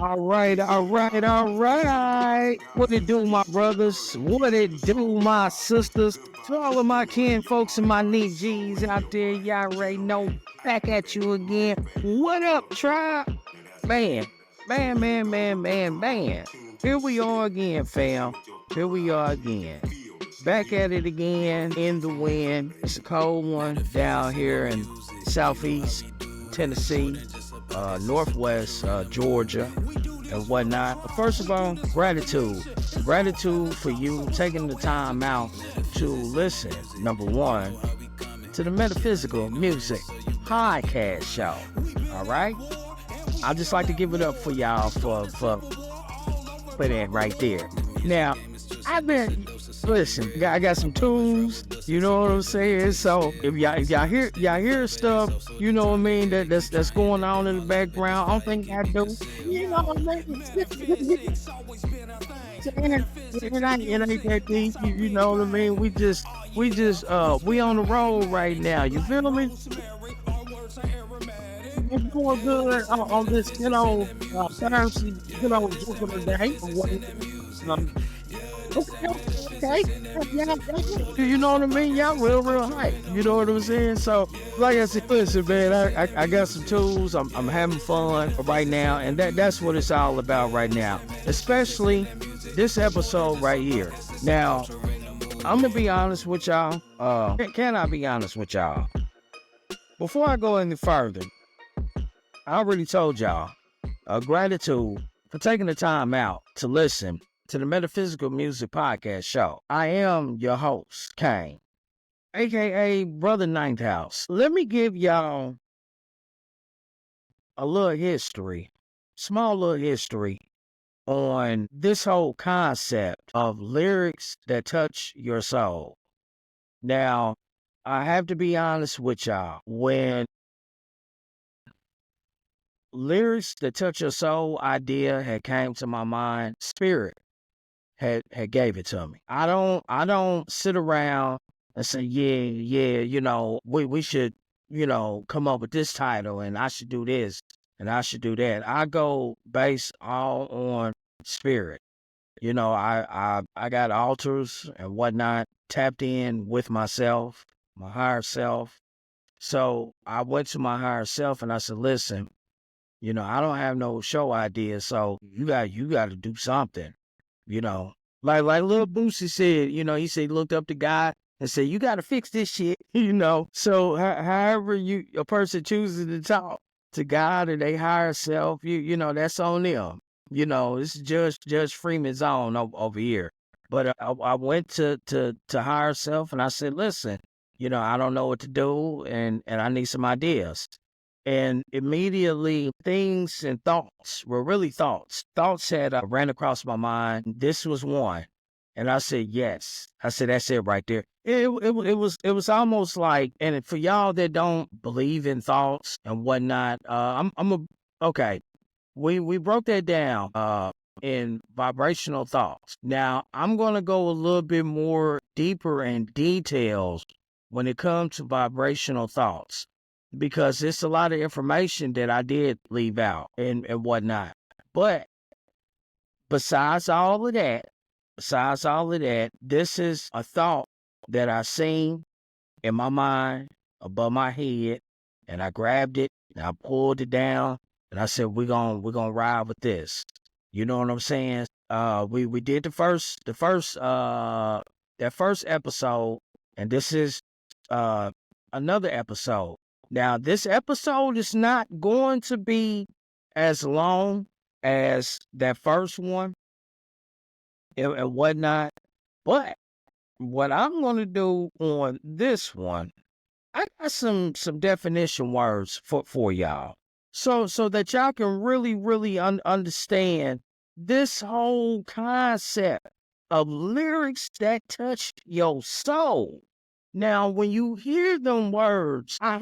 All right. What it do, my brothers? What it do, my sisters? To all of my kin folks and my neat G's out there, y'all already know. Back at you again. What up, tribe? Man, man. Here we are again, fam. Here we are again. Back at it again in the wind. It's a cold one down here in southeast Tennessee, northwest Georgia, and whatnot. But first of all, gratitude. Gratitude for you taking the time out to listen, number one, to the Metaphysical Music Podcast Show. All right? I just like to give it up for y'all for that right there. Now, listen, I got some tunes, you know what I'm saying? So if y'all hear stuff, you know what I mean, that's going on in the background, I don't think I do. You know what I mean? It ain't that deep, you know what I mean? We on the road right now, you feel me? It's going good on this, Thursday, day. Okay. You know what I mean? Y'all real hype. You know what I'm saying? So, like I said, listen, man, I got some tools. I'm having fun right now, and that's what it's all about right now. Especially this episode right here. Now, I'm gonna be honest with y'all. Can I be honest with y'all? Before I go any further, I already told y'all, gratitude for taking the time out to listen to the Metaphysical Music Podcast Show. I am your host, Kane, aka Brother Ninth House. Let me give y'all a little history, small little history on this whole concept of lyrics that touch your soul. Now, I have to be honest with y'all. When lyrics that touch your soul idea had came to my mind, Spirit had gave it to me. I don't sit around and say, yeah, we should, come up with this title and I should do this and I should do that. I go based all on spirit. I got altars and whatnot tapped in with myself, my higher self. So I went to my higher self and I said, listen, I don't have no show ideas, so you got to do something. Like Lil Boosie said, he said he looked up to God and said, you got to fix this shit, So however a person chooses to talk to God or they higher self, that's on them. This is Judge Freeman's on over here. But I went to higher self and I said, listen, I don't know what to do and I need some ideas. And immediately things and thoughts were really thoughts. Thoughts had ran across my mind. This was one. And I said, yes. I said, that's it right there. It was almost like, and for y'all that don't believe in thoughts and whatnot, okay. We broke that down in vibrational thoughts. Now, I'm going to go a little bit more deeper in details when it comes to vibrational thoughts, because it's a lot of information that I did leave out and whatnot. But besides all of that, this is a thought that I seen in my mind above my head, and I grabbed it and I pulled it down and I said, we're gonna ride with this. You know what I'm saying? We did that first episode, and this is another episode. Now, this episode is not going to be as long as that first one and whatnot, but what I'm going to do on this one, I got some definition words for y'all, so that y'all can really understand this whole concept of lyrics that touch your soul. Now, when you hear them words, I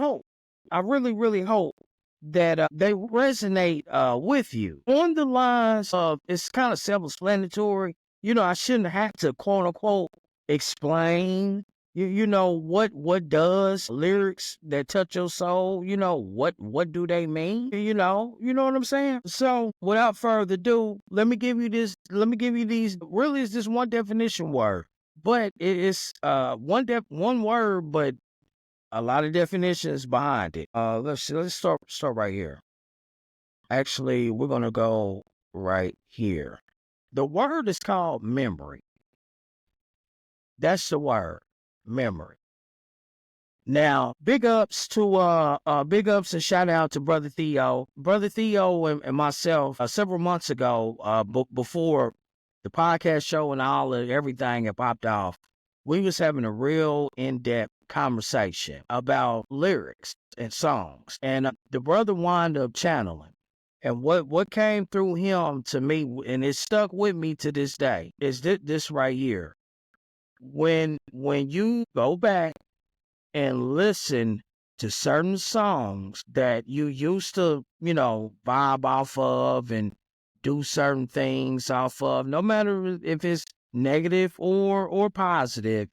really hope that they resonate with you. On the lines of, it's kind of self-explanatory. I shouldn't have to, quote unquote, explain You know what does lyrics that touch your soul? You know what do they mean? You know what I'm saying? So without further ado, let me give you this. Let me give you these. Really, it's just one definition word, but it is one word, but a lot of definitions behind it. Let's start right here. Actually, we're gonna go right here. The word is called memory. That's the word, memory. Now, big ups and shout out to Brother Theo. Brother Theo and myself, several months ago, before the podcast show and all of everything had popped off, we was having a real in-depth conversation about lyrics and songs. And the brother wound up channeling. And what came through him to me, and it stuck with me to this day, is this right here. When you go back and listen to certain songs that you used to, vibe off of and do certain things off of, no matter if it's negative or positive,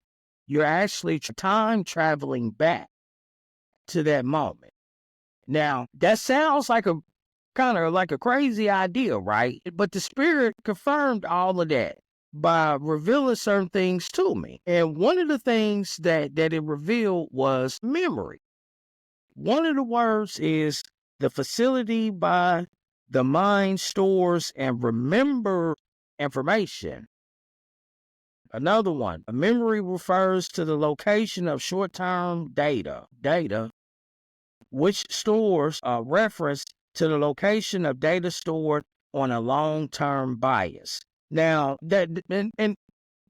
you're actually time traveling back to that moment. Now, that sounds like a kind of like a crazy idea, right? But the spirit confirmed all of that by revealing certain things to me. And one of the things that it revealed was memory. One of the words is the facility by the mind stores and remember information. Another one, a memory refers to the location of short-term data, which stores reference to the location of data stored on a long-term bias. Now,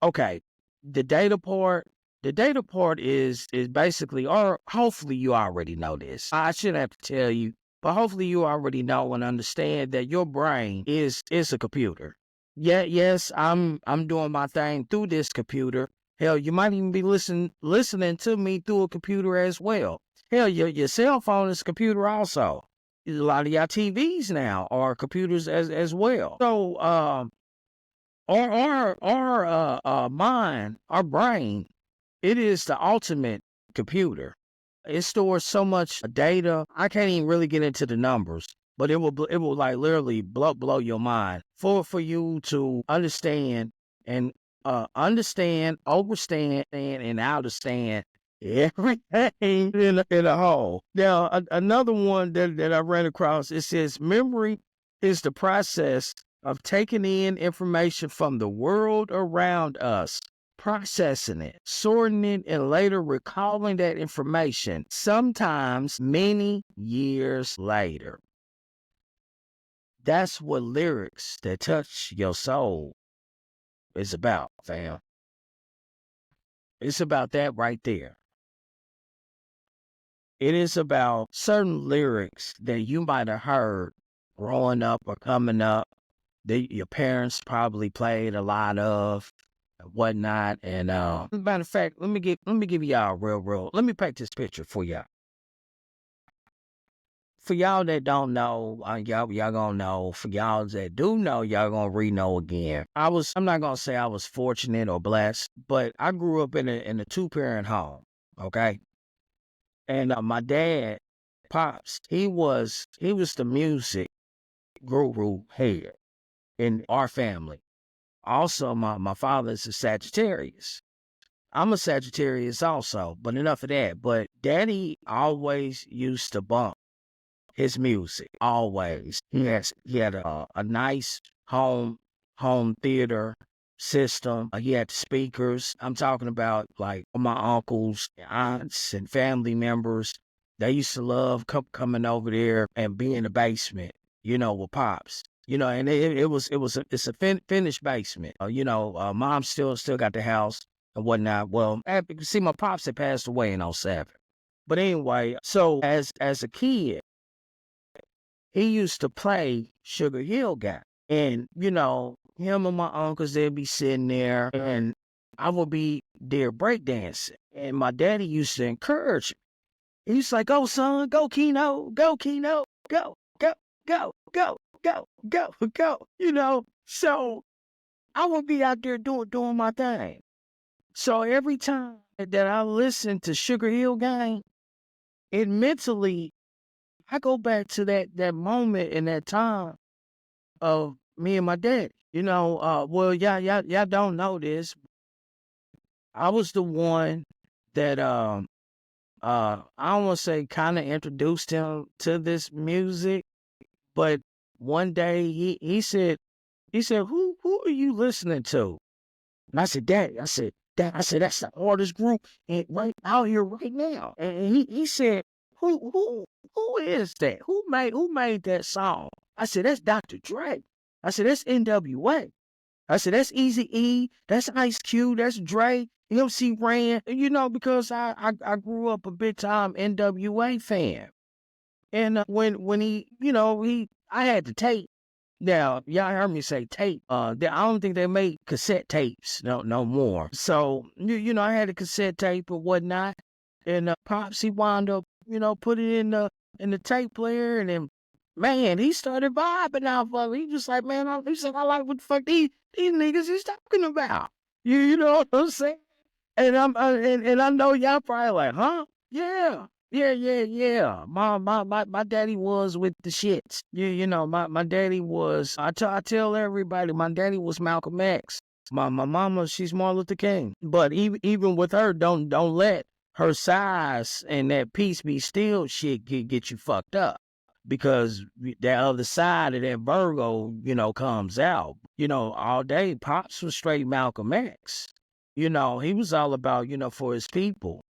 okay, the data part is basically, or hopefully you already know this. I shouldn't have to tell you, but hopefully you already know and understand that your brain is a computer. Yeah, yes, I'm doing my thing through this computer. Hell, you might even be listening to me through a computer as well. Hell, your cell phone is a computer also. A lot of y'all TVs now are computers as well. So, our mind, our brain, it is the ultimate computer. It stores so much data. I can't even really get into the numbers, but it will like literally blow your mind for you to understand and understand, overstand, and understand everything in a whole. Now, another one that I ran across, it says memory is the process of taking in information from the world around us, processing it, sorting it, and later recalling that information, sometimes many years later. That's what lyrics that touch your soul is about, fam. It's about that right there. It is about certain lyrics that you might have heard growing up or coming up that your parents probably played a lot of and whatnot. And matter of fact, let me give y'all a real. Let me paint this picture for y'all. For y'all that don't know, y'all gonna know. For y'all that do know, y'all gonna re-know again. I'm not gonna say I was fortunate or blessed, but I grew up in a 2-parent home. Okay. And my dad, Pops, he was the music guru head in our family. Also, my father's a Sagittarius. I'm a Sagittarius also, but enough of that. But Daddy always used to bump his music, always. He had a nice home theater system. He had speakers. I'm talking about like my uncles, aunts, and family members. They used to love coming over there and be in the basement, with Pops. And it's a finished basement. Mom still got the house and whatnot. Well, see, my Pops had passed away in '07. But anyway, so as a kid, he used to play Sugar Hill Gang. And, him and my uncles, they'd be sitting there and I would be there breakdancing. And my daddy used to encourage me. He used to like, go son, go Keno, go, go, go, go, go, go. So I would be out there doing my thing. So every time that I listen to Sugar Hill Gang, it mentally, I go back to that moment in that time of me and my dad. Well, y'all don't know this. I was the one that I don't want to say kind of introduced him to this music, but one day he said who are you listening to? And I said, Daddy, Dad, that's the hardest group right out here right now. And he said, who is that? Who made that song? I said, that's Dr. Dre. I said, that's NWA. I said, that's Easy E, that's Ice Cube, that's Dre, MC Ran, because I grew up a big time NWA fan. And when I had the tape. Now, y'all heard me say tape. I don't think they make cassette tapes no more. So, I had a cassette tape or whatnot. And Pops, he wound up, put it in the tape player. And then, man, he started vibing off of it. He just like, man, he said, I like what the fuck these niggas is talking about. You know what I'm saying? And and I know y'all probably like, huh? Yeah. Yeah. My daddy was with the shits. My daddy was, I tell everybody, my daddy was Malcolm X. My mama, she's Martin Luther King. But even with her, don't let her size and that peace be still shit get you fucked up. Because that other side of that Virgo, comes out. All day, Pops was straight Malcolm X. He was all about, for his people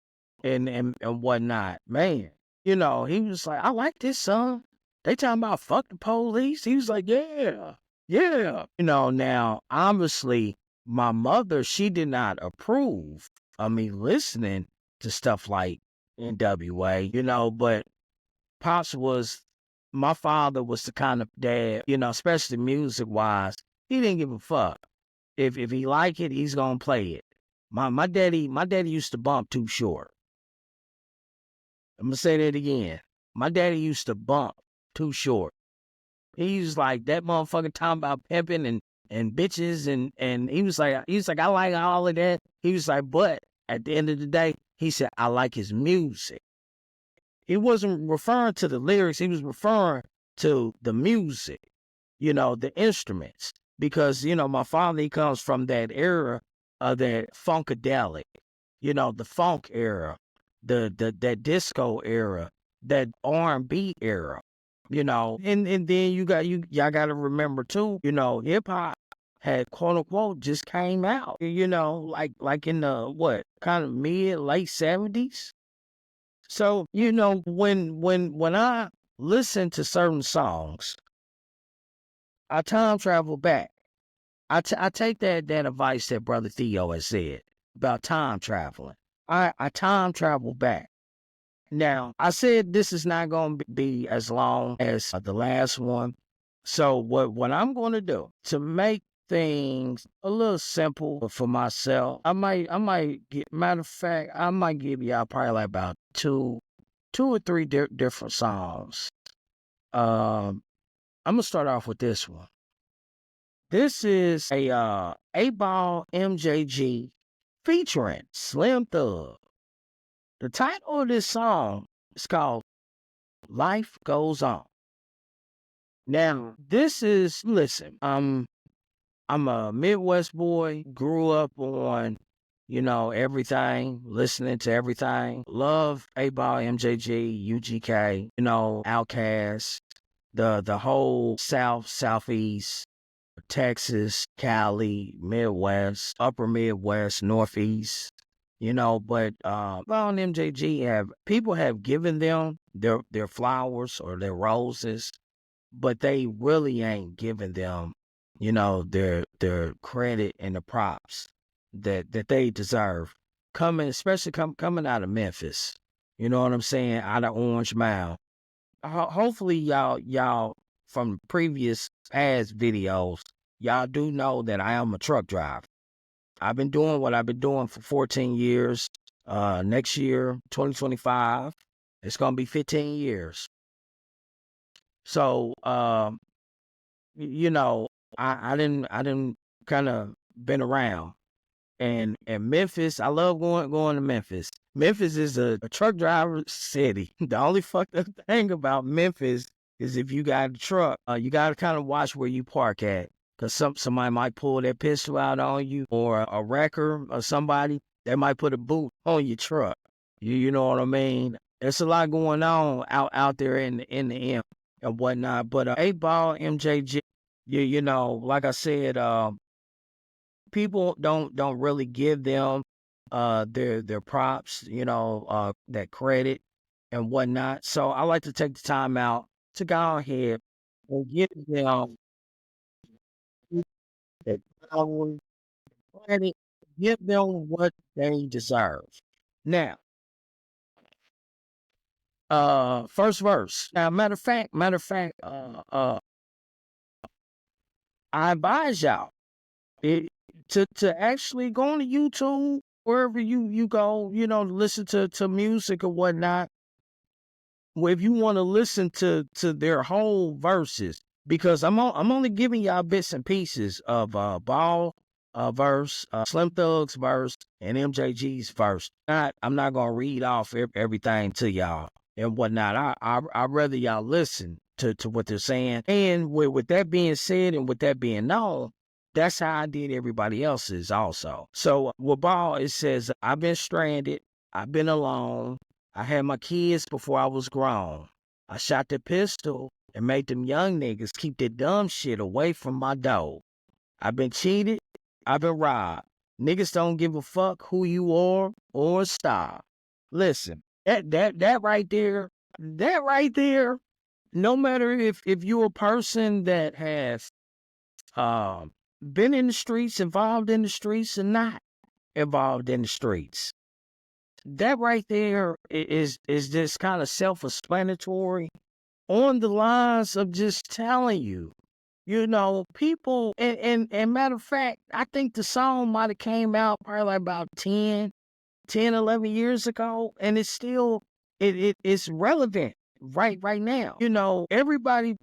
and whatnot. Man, he was like, I like this song. They talking about fuck the police. He was like, yeah. Now, obviously, my mother, she did not approve of me listening to stuff like NWA, but my father was the kind of dad, especially music-wise, he didn't give a fuck. If he like it, he's gonna play it. My daddy used to bump Too Short. I'm gonna say that again. My daddy used to bump Too Short. He was like that motherfucker talking about pimping and bitches and he was like I like all of that. He was like, but at the end of the day, he said I like his music. He wasn't referring to the lyrics. He was referring to the music, the instruments. Because, my father, he comes from that era of that funkadelic, the funk era, that disco era, that R&B era, and then y'all got to remember too, hip hop had quote unquote just came out, like in the what kind of late 70s. So, when I listen to certain songs, I time travel back. I take that advice that Brother Theo has said about time traveling. I time travel back. Now, I said this is not going to be as long as the last one. So what I'm going to do to make things a little simple for myself, I might get, matter of fact, I might give y'all probably like about two or three different songs. I'm gonna start off with this one. This is a 8-Ball MJG featuring Slim Thug. The title of this song is called Life Goes On. Now, listen, I'm a Midwest boy, grew up on, everything, listening to everything. Love 8-Ball MJG, UGK, Outkast, the whole South, Southeast, Texas, Cali, Midwest, Upper Midwest, Northeast, but on MJG people have given them their flowers or their roses, but they really ain't giving them, their credit and the props that they deserve. Especially coming out of Memphis. You know what I'm saying? Out of Orange Mound. Hopefully y'all from previous past videos, y'all do know that I am a truck driver. I've been doing what I've been doing for 14 years. Next year, 2025, it's gonna be 15 years. So, I didn't kind of been around, And Memphis, I love going to Memphis. Memphis is a truck driver city. The only fucked up thing about Memphis is if you got a truck, you got to kind of watch where you park at. Because somebody might pull their pistol out on you, or a wrecker or somebody, they might put a boot on your truck. You know what I mean? There's a lot going on out there in the M and whatnot. But 8 Ball, MJG, you know, like I said, people don't really give them their props, you know, that credit and whatnot. So I like to take the time out to go ahead and give them that power, credit, give them what they deserve. Now, first verse. Now, matter of fact, I advise y'all to actually go on to YouTube, wherever you go, you know, listen to music or whatnot. Well, if you want to listen to their whole verses, because I'm only giving y'all bits and pieces of Ball verse, Slim Thug's verse, and MJG's verse. I'm not gonna read off everything to y'all and whatnot. I rather y'all listen to what they're saying. And with that being said, and with that being known, that's how I did everybody else's also. So with Ball, it says, I've been stranded, I've been alone. I had my kids before I was grown. I shot the pistol and made them young niggas keep that dumb shit away from my door. I've been cheated. I've been robbed. Niggas don't give a fuck who you are or style. Listen, that right there, no matter if you're a person that has been in the streets, involved in the streets, or not involved in the streets, that right there is just kind of self-explanatory on the lines of just telling you, you know, people, and matter of fact, I think the song might have came out probably like about 11 years ago, and it's still, it's relevant right now. You know,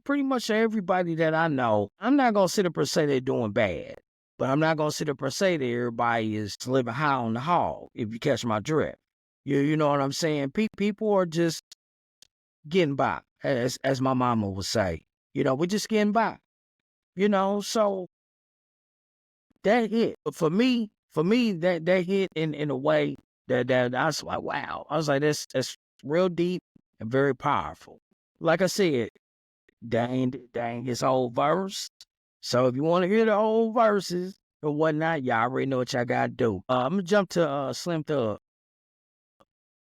pretty much everybody that I know, I'm not going to sit up and say they're doing bad, but I'm not going to sit up and say that everybody is living high on the hog, if you catch my drift. You know what I'm saying? People are just getting by, as my mama would say. You know, we're just getting by. You know, so that hit. But for me, that hit in a way that I was like, wow. I was like, that's real deep and very powerful. Like I said, dang his whole verse. So if you want to hear the whole verses or whatnot, y'all already know what y'all gotta do. I'm gonna jump to Slim Thug.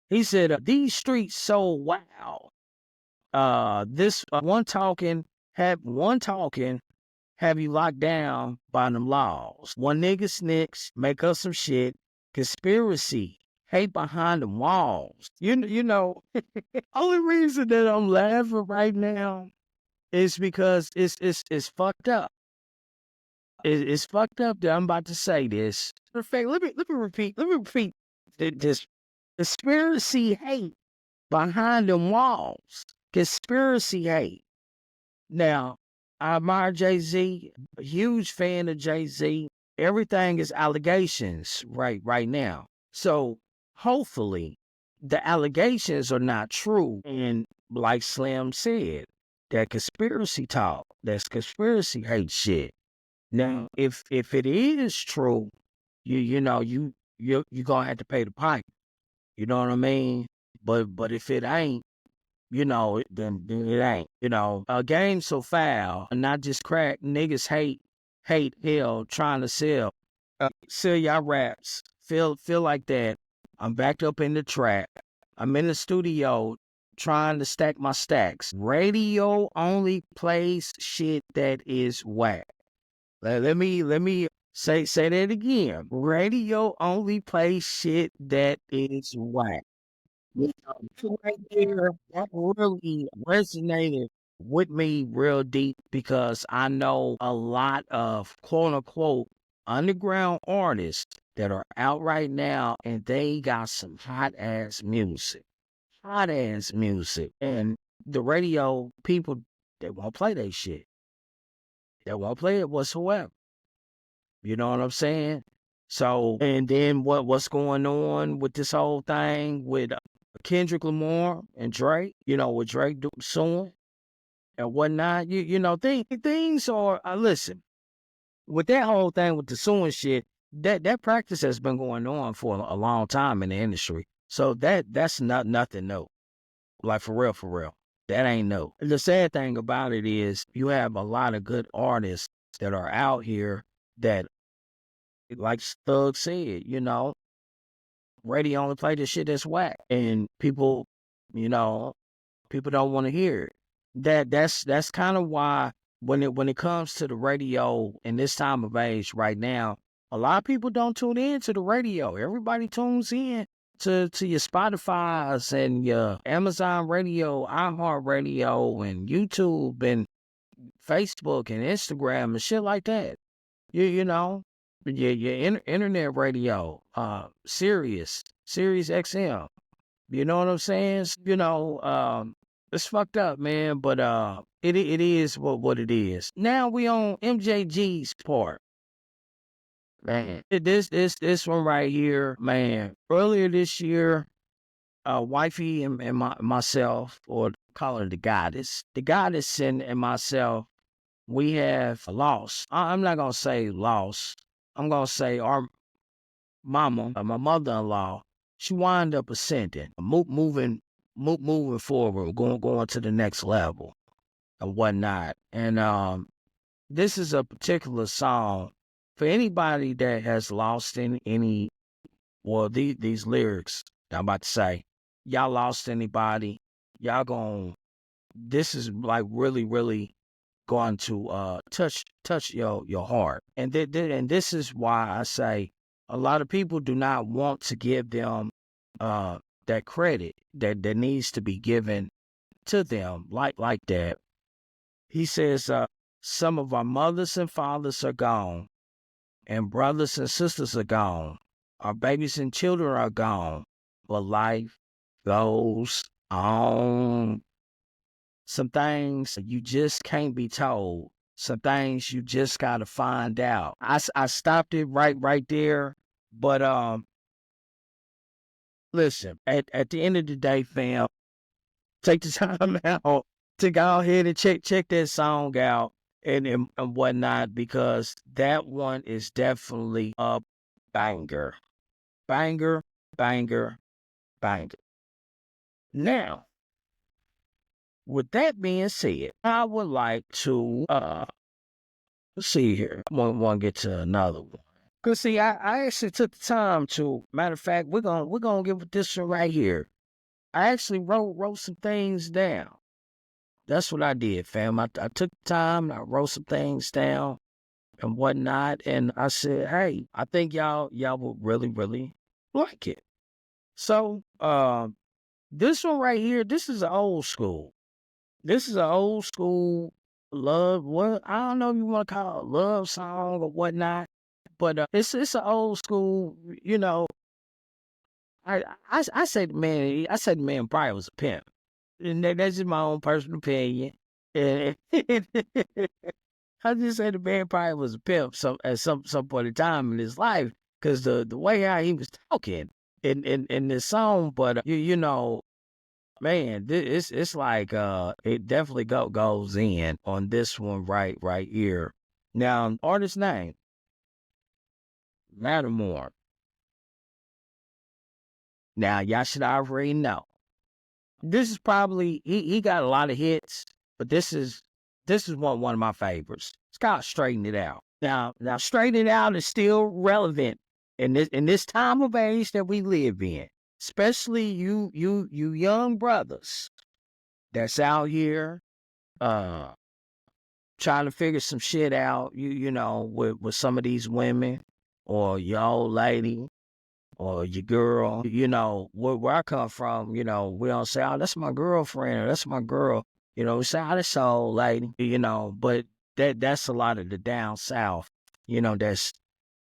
He said, these streets so wow. This one talking have you locked down by them laws. One nigga snicks, make up some shit, conspiracy, hate behind the walls. You know, only reason that I'm laughing right now is because it's fucked up. It's fucked up that I'm about to say this. In fact, let me repeat this. Conspiracy hate behind them walls. Conspiracy hate. Now, I admire Jay-Z, a huge fan of Jay-Z. Everything is allegations right now. So hopefully the allegations are not true. And like Slim said, that conspiracy talk, that's conspiracy hate shit. Now, if it is true, you're gonna have to pay the pipe. You know what I mean? But if it ain't, you know, then it ain't. You know, a game so foul, not just crack. Niggas hate hell trying to sell y'all raps. Feel like that. I'm backed up in the trap. I'm in the studio trying to stack my stacks. Radio only plays shit that is whack. Let me say that again. Radio only plays shit that is whack. Right there, that really resonated with me real deep because I know a lot of quote unquote underground artists that are out right now and they got some hot ass music. And the radio people, they won't play that shit. They won't play it whatsoever. You know what I'm saying? So, and then what's going on with this whole thing with Kendrick Lamar and Drake, with Drake suing and whatnot, things are, listen, with that whole thing with the suing shit, that practice has been going on for a long time in the industry. So that's not nothing new. Like for real, for real. That ain't new. The sad thing about it is you have a lot of good artists that are out here that, like Thug said, radio only play the shit that's whack. And you know, people don't want to hear it. That's kind of why when it comes to the radio in this time of age right now, a lot of people don't tune in to the radio. Everybody tunes in to your Spotify's and your Amazon Radio, iHeart Radio, and YouTube and Facebook and Instagram and shit like that. You know, your internet radio, Sirius XM. You know what I'm saying? It's fucked up, man, but it is what it is. Now we on MJG's part. Man, this one right here, man. Earlier this year, wifey and myself, or call her the goddess and myself, we have lost. I'm not gonna say lost. I'm gonna say our mama, my mother-in-law, she wound up ascending, moving forward, going to the next level and whatnot. And this is a particular song for anybody that has lost in any, well, these lyrics that I'm about to say. Y'all lost anybody? This is like really, really going to touch your heart. And and this is why I say a lot of people do not want to give them that credit that needs to be given to them like that. He says, some of our mothers and fathers are gone, and brothers and sisters are gone. Our babies and children are gone, but life goes on. Some things you just can't be told. Some things you just gotta find out. I stopped it right there, but listen, at the end of the day, fam, take the time out to go ahead and check that song out and whatnot, because that one is definitely a banger. Banger, banger, banger. Now, with that being said, I would like to let's see here. I want to get to another one. Cause see, I actually took the time to. Matter of fact, we're gonna give it this one right here. I actually wrote some things down. That's what I did, fam. I took the time and I wrote some things down and whatnot, and I said, hey, I think y'all will really, really like it. So this one right here, this is an old school. This is an old school love. What, I don't know if you want to call it a love song or whatnot, but it's an old school. I say the man probably was a pimp, and that's just my own personal opinion. And I just say the man probably was a pimp at some point in time in his life, because the way how he was talking in this song. But man, it's like it definitely goes in on this one right here. Now, artist name, Latimore. Now, y'all should already know. This is probably he got a lot of hits, but this is one of my favorites. It's called Straighten It Out. Now Straighten It Out is still relevant in this time of age that we live in, especially you young brothers that's out here trying to figure some shit out, with some of these women, or your old lady, or your girl. Where I come from, we don't say, oh, that's my girlfriend, or that's my girl. We say, oh, that's our old lady, but that's a lot of the down south,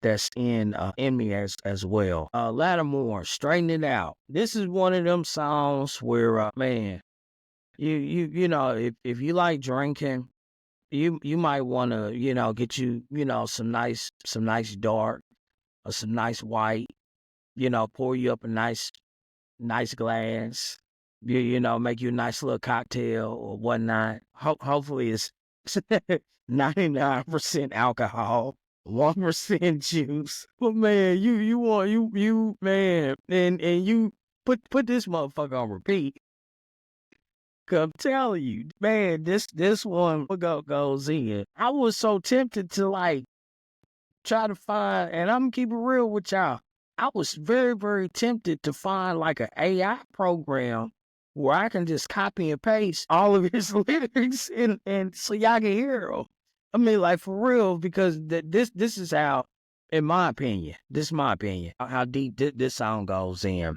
that's in me as well. Latimore, Straighten It Out. This is one of them songs where, man, if you like drinking, you might want to, get you, some nice dark some nice white, pour you up a nice glass, make you a nice little cocktail or whatnot. Hopefully it's 99% alcohol, 1% juice. But man, you want you man, and you put this motherfucker on repeat. 'Cause I'm telling you, man, this one goes in. I was so tempted to like try to find, and I'm gonna keep it real with y'all. I was very, very tempted to find like an AI program where I can just copy and paste all of his lyrics and so y'all can hear them. I mean, like for real, because this is how, in my opinion, how deep this song goes in.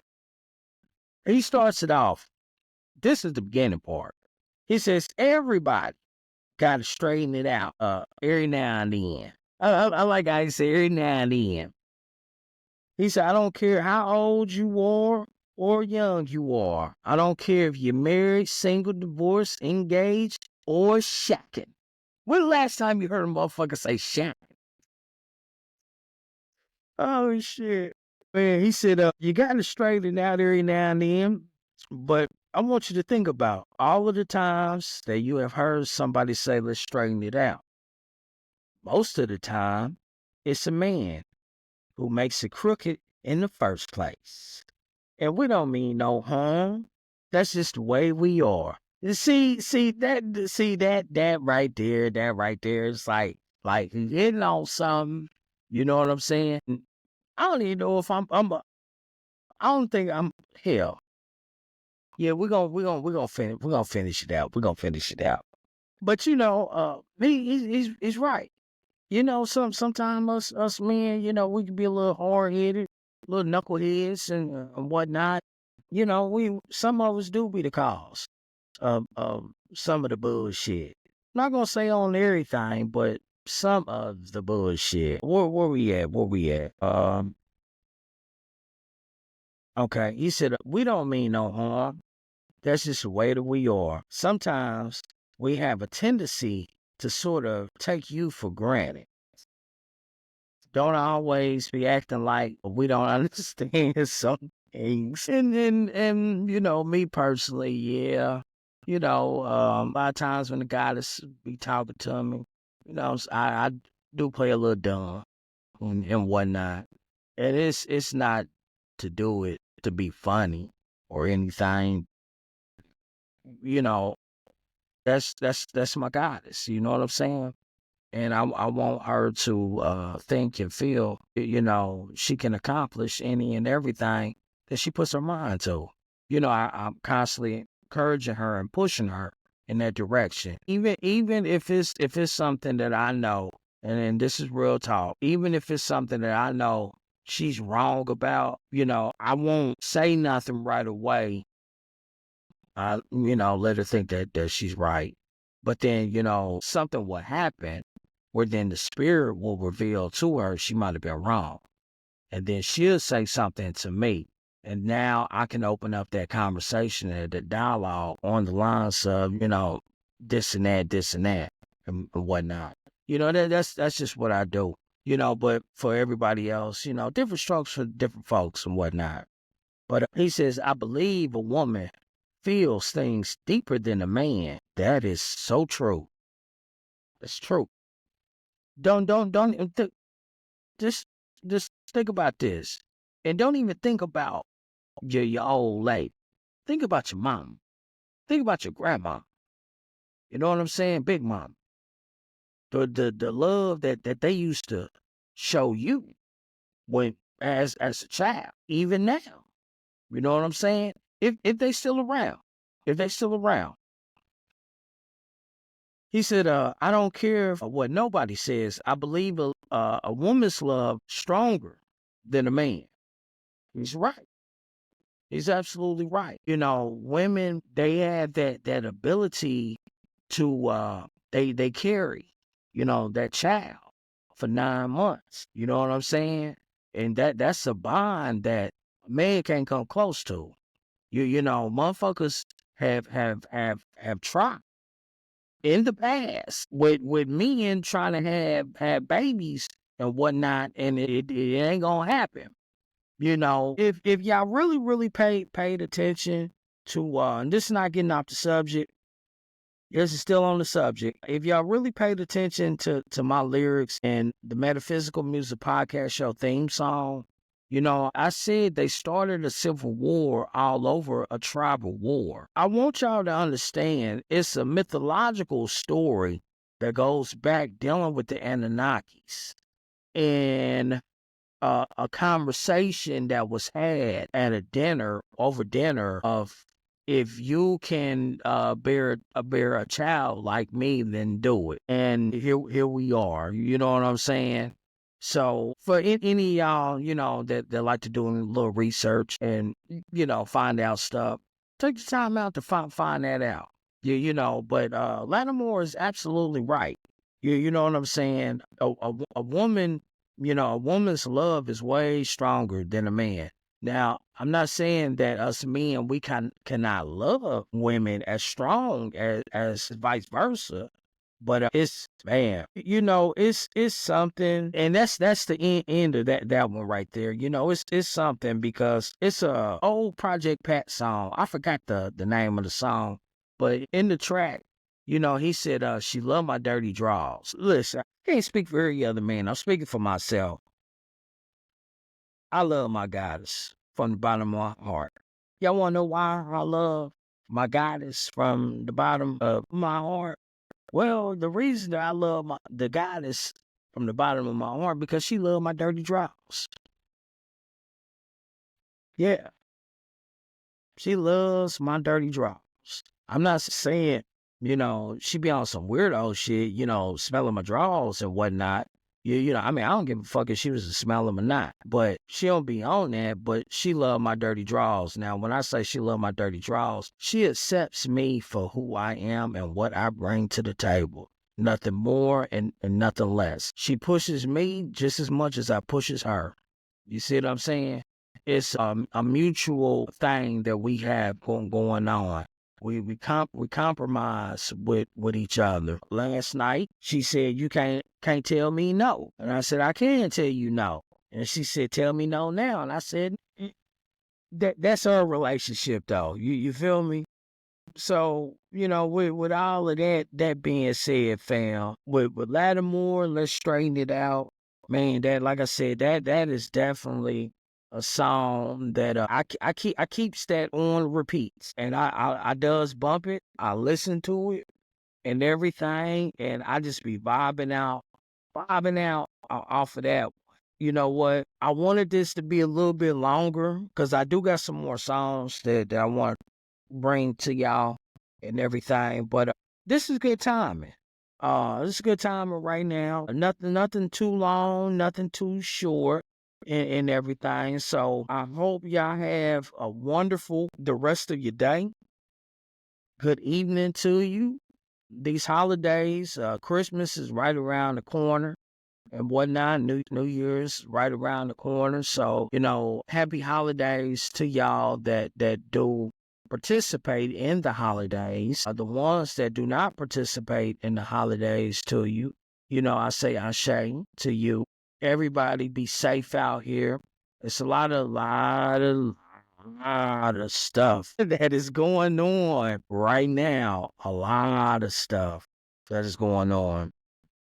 He starts it off. This is the beginning part. He says, everybody got to straighten it out every now and then. I like how he said every now and then. He said, I don't care how old you are or young you are. I don't care if you're married, single, divorced, engaged, or shacking. When the last time you heard a motherfucker say shacking? Oh, shit. Man, he said, you got to straighten it out every now and then, but I want you to think about all of the times that you have heard somebody say, let's straighten it out. Most of the time, it's a man who makes it crooked in the first place. And we don't mean no harm. That's just the way we are. See that right there. It's like hitting on something. You know what I'm saying? I don't even know if I don't think I'm hell. Yeah, we're gonna finish it out. We're gonna finish it out. But he's right. Sometimes us men, we can be a little hard headed, little knuckleheads and whatnot. Some of us do be the cause of some of the bullshit. Not gonna say on everything, but some of the bullshit. Where we at? Okay. He said we don't mean no harm. That's just the way that we are. Sometimes we have a tendency to sort of take you for granted. Don't always be acting like we don't understand some things. And me personally, yeah. A lot of times when the guy that's be talking to me, I do play a little dumb and whatnot. And it's not to do it to be funny or anything. That's my goddess. You know what I'm saying? And I want her to think and feel, she can accomplish any and everything that she puts her mind to. I'm constantly encouraging her and pushing her in that direction. Even if it's something that I know, and this is real talk, even if it's something that I know she's wrong about, I won't say nothing right away. Let her think that she's right. But then, something will happen where then the spirit will reveal to her she might have been wrong. And then she'll say something to me. And now I can open up that conversation and the dialogue on the lines of, this and that, and whatnot. That's just what I do. But for everybody else, different strokes for different folks and whatnot. But he says, I believe a woman feels things deeper than a man. That is so true. It's true. Don't just think about this, and don't even think about your old lady. Think about your mom. Think about your grandma. You know what I'm saying? Big mom. The love that they used to show you when as a child, even now. You know what I'm saying? If they still around, He said, I don't care what nobody says. I believe a woman's love stronger than a man. He's right. He's absolutely right. Women, they have that ability to, they carry, that child for 9 months. You know what I'm saying? And that's a bond that a man can't come close to. Motherfuckers have tried in the past with men trying to have babies and whatnot, and it ain't gonna happen. You know, if y'all really paid attention to and this is not getting off the subject. This is still on the subject. If y'all really paid attention to my lyrics and the Metaphysical Music Podcast Show theme song, you know, I said they started a civil war all over a tribal war. I want y'all to understand it's a mythological story that goes back dealing with the Anunnakis. And a conversation that was had at over dinner of if you can bear a child like me, then do it. And here we are. You know what I'm saying? So for any of y'all, you know, that like to do a little research and you know find out stuff, take the time out to find that out. You know, but Latimore is absolutely right. You know what I'm saying? A woman, you know, a woman's love is way stronger than a man. Now, I'm not saying that us men, we cannot love women as strong as vice versa, but it's, man, you know, it's something, and that's the end of that one right there. You know, it's something because it's a old Project Pat song. I forgot the name of the song, but in the track, you know, he said, she loved my dirty draws. Listen, I can't speak for every other man. I'm speaking for myself. I love my goddess from the bottom of my heart. Y'all want to know why I love my goddess from the bottom of my heart? Well, the reason that I love the goddess from the bottom of my heart because she loved my dirty draws. Yeah, she loves my dirty draws. I'm not saying, you know, she be on some weirdo shit, you know, smelling my drawers and whatnot. You know, I mean, I don't give a fuck if she was to smell them or not, but she don't be on that, but she love my dirty drawers. Now, when I say she love my dirty drawers, she accepts me for who I am and what I bring to the table. Nothing more and nothing less. She pushes me just as much as I pushes her. You see what I'm saying? It's a mutual thing that we have going on. We compromise with each other. Last night, she said, "You can't tell me no," and I said, "I can tell you no." And she said, "Tell me no now," and I said, That's our relationship, though. You feel me?" So, you know, with all of that being said, fam, with Latimore, let's straighten it out. Man, that, like I said, that is definitely a song that I keeps that on repeats, and I does bump it. I listen to it and everything, and I just be vibing out off of that. You know what? I wanted this to be a little bit longer because I do got some more songs that I want bring to y'all and everything. But this is good timing. This is good timing right now. Nothing too long, nothing too short, and everything. So I hope y'all have a wonderful the rest of your day. Good evening to you. These holidays, Christmas is right around the corner and whatnot. New Year's right around the corner. So, you know, happy holidays to y'all that do participate in the holidays. The ones that do not participate in the holidays to you, you know, I say ashe to you. Everybody be safe out here. It's a lot of stuff that is going on right now. A lot of stuff that is going on.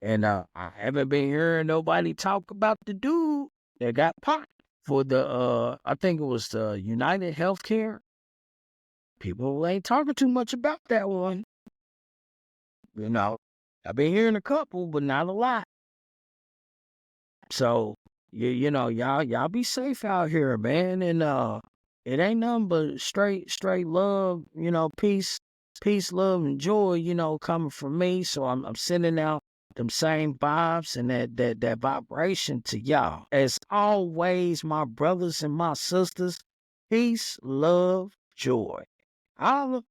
And I haven't been hearing nobody talk about the dude that got popped for the I think it was the United Healthcare. People ain't talking too much about that one. You know, I've been hearing a couple, but not a lot. So you know, y'all be safe out here, man. And it ain't nothing but straight love, you know, peace, love, and joy, you know, coming from me. So I'm sending out them same vibes and that vibration to y'all. As always, my brothers and my sisters, peace, love, joy. Holla.